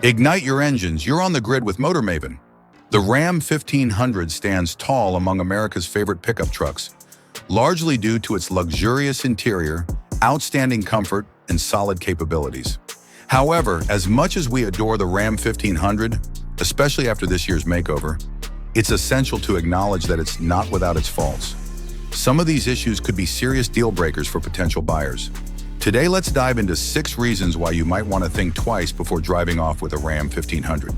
Ignite your engines, you're on the grid with Motor Maven. The Ram 1500 stands tall among America's favorite pickup trucks, largely due to its luxurious interior, outstanding comfort, and solid capabilities. However, as much as we adore the Ram 1500, especially after this year's makeover, it's essential to acknowledge that it's not without its faults. Some of these issues could be serious deal breakers for potential buyers. Today, let's dive into 6 reasons why you might want to think twice before driving off with a Ram 1500.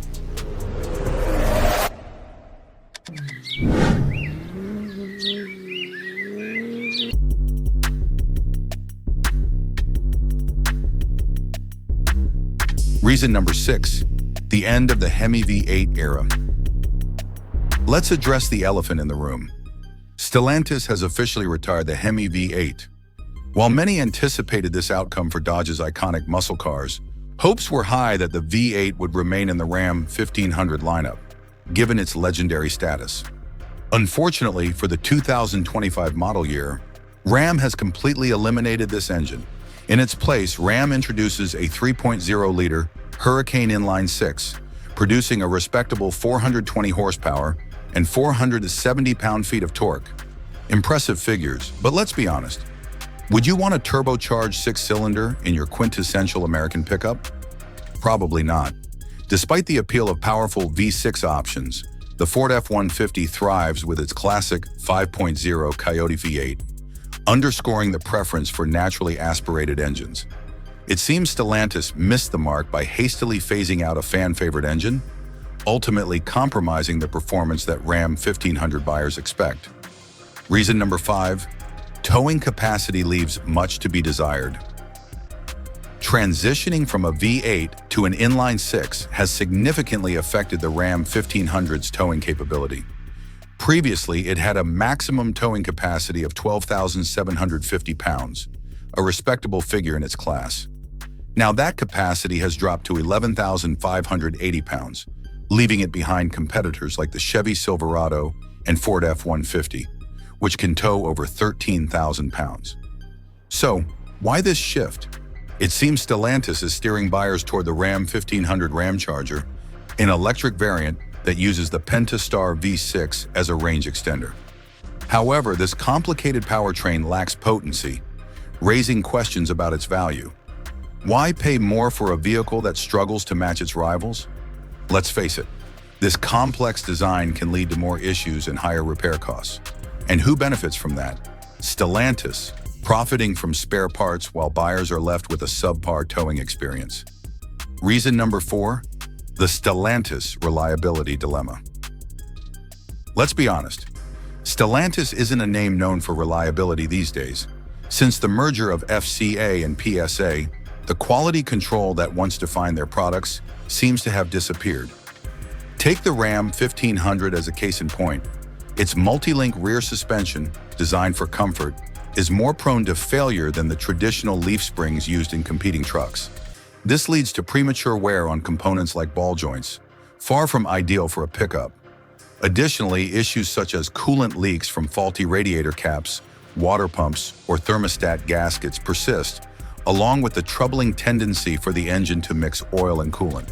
Reason number 6, the end of the Hemi V8 era. Let's address the elephant in the room. Stellantis has officially retired the Hemi V8. While many anticipated this outcome for Dodge's iconic muscle cars, hopes were high that the V8 would remain in the Ram 1500 lineup, given its legendary status. Unfortunately, for the 2025 model year, Ram has completely eliminated this engine. In its place, Ram introduces a 3.0-liter Hurricane Inline 6, producing a respectable 420 horsepower and 470 pound-feet of torque. Impressive figures, but let's be honest. Would you want a turbocharged 6-cylinder in your quintessential American pickup? Probably not. Despite the appeal of powerful V6 options, the Ford F-150 thrives with its classic 5.0 Coyote V8, underscoring the preference for naturally aspirated engines. It seems Stellantis missed the mark by hastily phasing out a fan-favorite engine, ultimately compromising the performance that Ram 1500 buyers expect. Reason number 5, towing capacity leaves much to be desired. Transitioning from a V8 to an inline 6 has significantly affected the Ram 1500's towing capability. Previously, it had a maximum towing capacity of 12,750 pounds, a respectable figure in its class. Now that capacity has dropped to 11,580 pounds, leaving it behind competitors like the Chevy Silverado and Ford F-150, which can tow over 13,000 pounds. So, why this shift? It seems Stellantis is steering buyers toward the Ram 1500 Ramcharger, an electric variant that uses the Pentastar V6 as a range extender. However, this complicated powertrain lacks potency, raising questions about its value. Why pay more for a vehicle that struggles to match its rivals? Let's face it, this complex design can lead to more issues and higher repair costs. And who benefits from that? Stellantis, profiting from spare parts while buyers are left with a subpar towing experience. Reason number 4, the Stellantis reliability dilemma. Let's be honest, Stellantis isn't a name known for reliability these days. Since the merger of FCA and PSA, the quality control that once defined their products seems to have disappeared. Take the Ram 1500 as a case in point. Its multi-link rear suspension, designed for comfort, is more prone to failure than the traditional leaf springs used in competing trucks. This leads to premature wear on components like ball joints, far from ideal for a pickup. Additionally, issues such as coolant leaks from faulty radiator caps, water pumps, or thermostat gaskets persist, along with the troubling tendency for the engine to mix oil and coolant.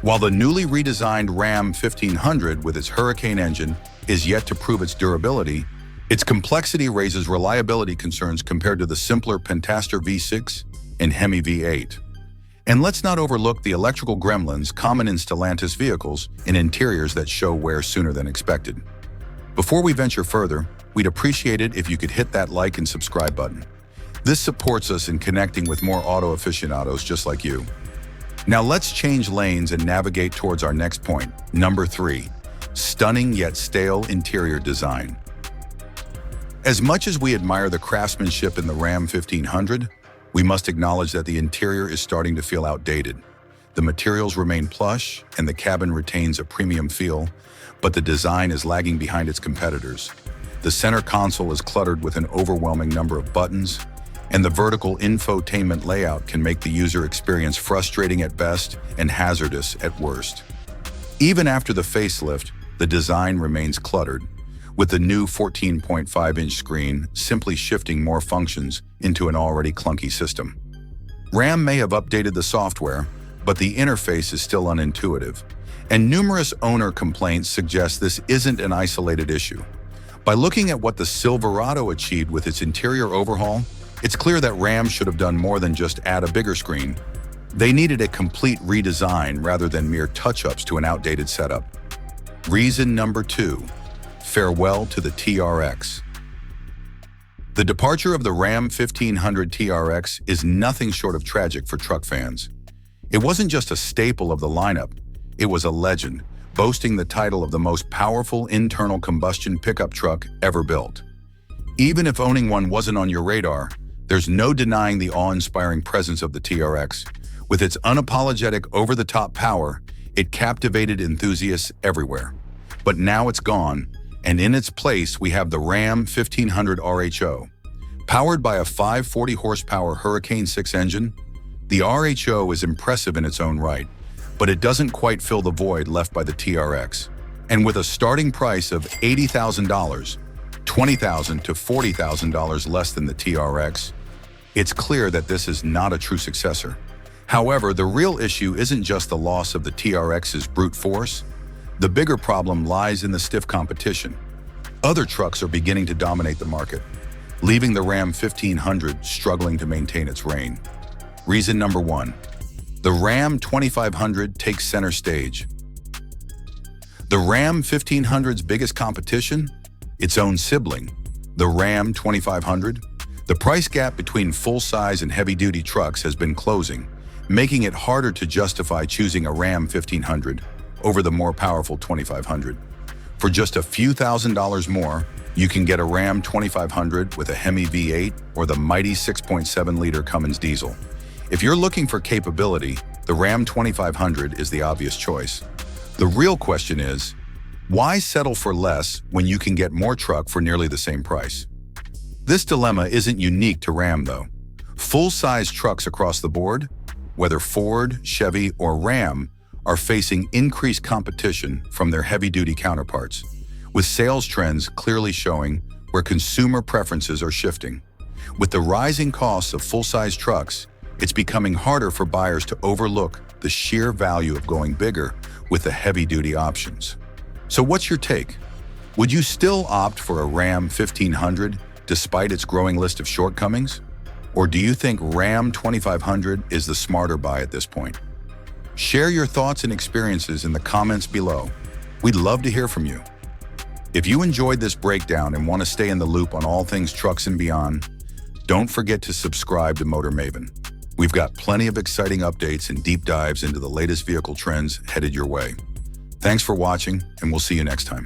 While the newly redesigned Ram 1500 with its Hurricane engine is yet to prove its durability, its complexity raises reliability concerns compared to the simpler Pentastar V6 and Hemi V8. And let's not overlook the electrical gremlins common in Stellantis vehicles and interiors that show wear sooner than expected. Before we venture further, we'd appreciate it if you could hit that like and subscribe button. This supports us in connecting with more auto aficionados just like you. Now let's change lanes and navigate towards our next point, number 3, stunning yet stale interior design. As much as we admire the craftsmanship in the Ram 1500, we must acknowledge that the interior is starting to feel outdated. The materials remain plush and the cabin retains a premium feel, but the design is lagging behind its competitors. The center console is cluttered with an overwhelming number of buttons, and the vertical infotainment layout can make the user experience frustrating at best and hazardous at worst. Even after the facelift, the design remains cluttered, with the new 14.5-inch screen simply shifting more functions into an already clunky system. Ram may have updated the software, but the design remains dated and outdated. Reason number 5, the Stellantis reliability dilemma. Stellantis isn't a name known for reliability these days. Since the merger of FCA and PSA, the quality control that once defined their products seems to have disappeared. Take the Ram 1500 as a case in point. Its multi-link rear suspension, designed for comfort, is more prone to failure than the traditional leaf springs used in competing trucks. This leads to premature wear on components like ball joints, water pumps, or thermostat gaskets persist, along with the troubling tendency for the engine to mix oil and coolant. While the new but the interface is still unintuitive, and numerous owner complaints suggest this isn't an isolated issue. By looking at what the Silverado achieved with its interior overhaul, it's clear that Ram should have done more than just add a bigger screen. They needed a complete redesign rather than mere touch-ups to an outdated setup. Reason number 2, farewell to the TRX. The departure of the Ram 1500 TRX is nothing short of tragic for truck fans. It wasn't just a staple of the lineup, it was a legend, boasting the title of the most powerful internal combustion pickup truck ever built. Even if owning one wasn't on your radar, there's no denying the awe-inspiring presence of the TRX. With its unapologetic over-the-top power, it captivated enthusiasts everywhere. But now it's gone, and in its place we have the Ram 1500 RHO. Powered by a 540 horsepower Hurricane 6 engine, the RHO is impressive in its own right, but it doesn't quite fill the void left by the TRX. And with a starting price of $80,000, $20,000 to $40,000 less than the TRX, it's clear that this is not a true successor. However, the real issue isn't just the loss of the TRX's brute force. The bigger problem lies in the stiff competition. Other trucks are beginning to dominate the market, leaving the Ram 1500 struggling to maintain its reign. Reason number 1, the Ram 2500 takes center stage. The Ram 1500's biggest competition? Its own sibling, the Ram 2500. The price gap between full-size and heavy-duty trucks has been closing, making it harder to justify choosing a Ram 1500 over the more powerful 2500. For just a few $1,000s more, you can get a Ram 2500 with a Hemi V8 or the mighty 6.7-liter Cummins diesel. If you're looking for capability, the Ram 2500 is the obvious choice. The real question is, why settle for less when you can get more truck for nearly the same price? This dilemma isn't unique to Ram, though. Full-size trucks across the board, whether Ford, Chevy, or Ram, are facing increased competition from their heavy-duty counterparts, with sales trends clearly showing where consumer preferences are shifting. With the rising costs of full-size trucks, it's becoming harder for buyers to overlook the sheer value of going bigger with the heavy-duty options. So what's your take? Would you still opt for a Ram 1500 despite its growing list of shortcomings? Or do you think Ram 2500 is the smarter buy at this point? Share your thoughts and experiences in the comments below. We'd love to hear from you. If you enjoyed this breakdown and want to stay in the loop on all things trucks and beyond, don't forget to subscribe to Motor Maven. We've got plenty of exciting updates and deep dives into the latest vehicle trends headed your way. Thanks for watching, and we'll see you next time.